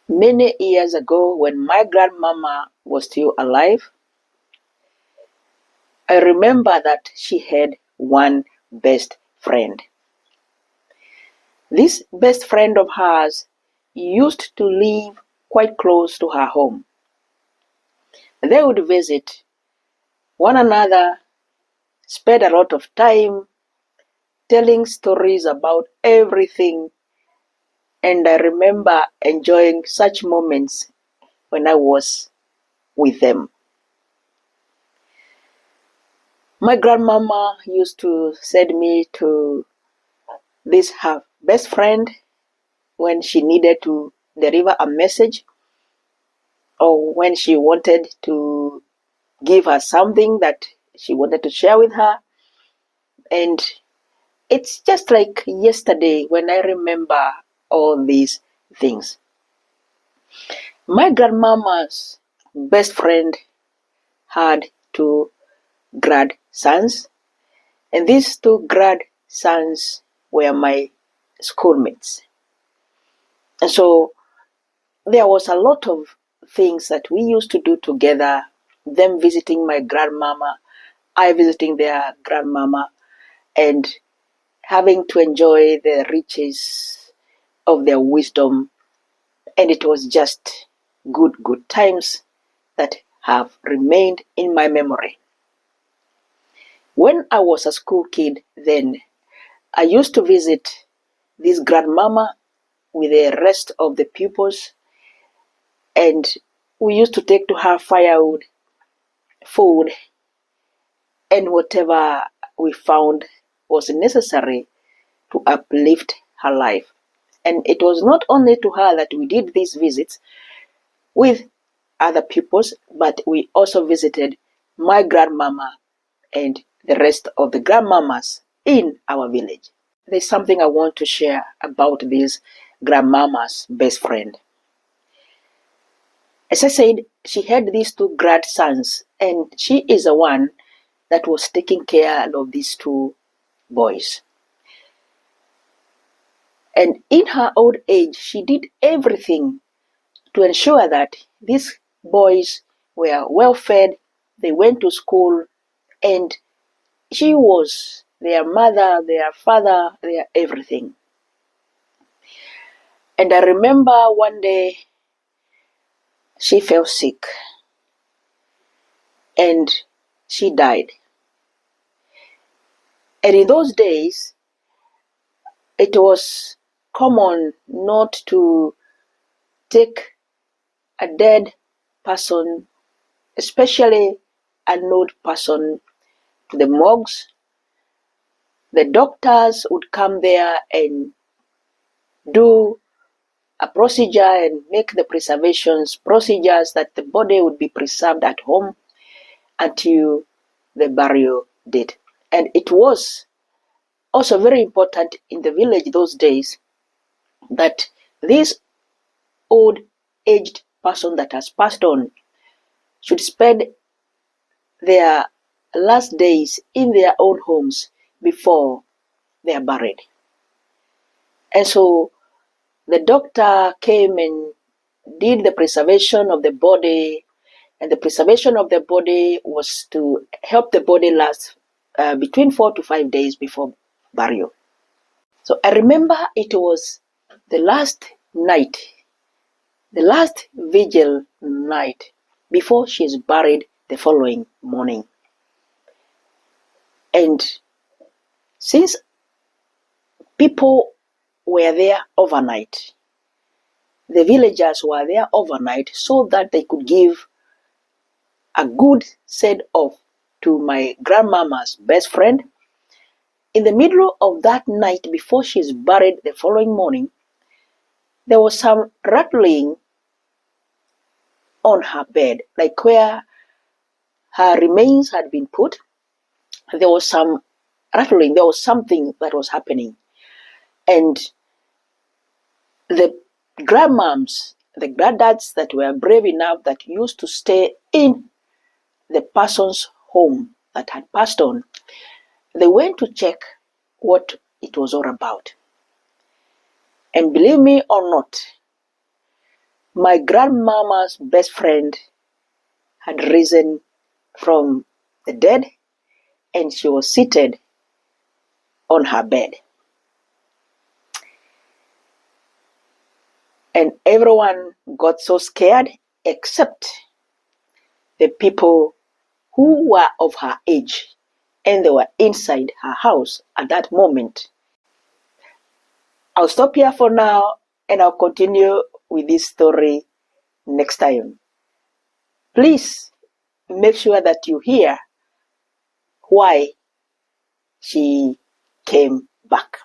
Many years ago, when my grandmama was still alive, I remember that she had one best friend. This best friend of hers used to live quite close to her home. They would visit one another, spend a lot of time telling stories about everything, and I remember enjoying such moments when I was with them. My grandmama used to send me to this her best friend when she needed to deliver a message or when she wanted to give her something that she wanted to share with her. And it's just like yesterday when I remember all these things. My grandmama's best friend had two grandsons, and these two grandsons were my schoolmates. And so there was a lot of things that we used to do together, them visiting my grandmama, I visiting their grandmama, and having to enjoy the riches of their wisdom. And it was just good times that have remained in my memory. When I was a school kid then, I used to visit this grandmama with the rest of the pupils, and we used to take to her firewood, food, and whatever we found was necessary to uplift her life. And it was not only to her that we did these visits with other pupils, but we also visited my grandmama and the rest of the grandmamas in our village. There's something I want to share about this grandmama's best friend. As I said, she had these two grandsons, and she is the one that was taking care of these two boys. And in her old age, she did everything to ensure that these boys were well fed, they went to school, and she was their mother, their father, their everything. And I remember one day she fell sick and she died. And in those days, it was common not to take a dead person, especially an old person, to the morgues. The doctors would come there and do a procedure and make the procedures that the body would be preserved at home until the burial date. And it was also very important in the village those days that this old aged person that has passed on should spend their last days in their own homes before they are buried. And so the doctor came and did the preservation of the body, and the preservation of the body was to help the body last between 4 to 5 days before burial. So I remember it was the last night, the last vigil night before she is buried the following morning. And since people were there overnight, the villagers were there overnight so that they could give a good send-off to my grandmama's best friend. In the middle of that night before she is buried the following morning, there was some rattling on her bed, like where her remains had been put. There was some rattling, there was something that was happening. And the grandmoms, the granddads that were brave enough that used to stay in the person's home that had passed on, they went to check what it was all about. And believe me or not, My grandmama's best friend had risen from the dead, and she was seated on her bed. And everyone got so scared except the people who were of her age, and they were inside her house at that moment. I'll stop here for now, and I'll continue with this story next time. Please make sure that you hear why she came back.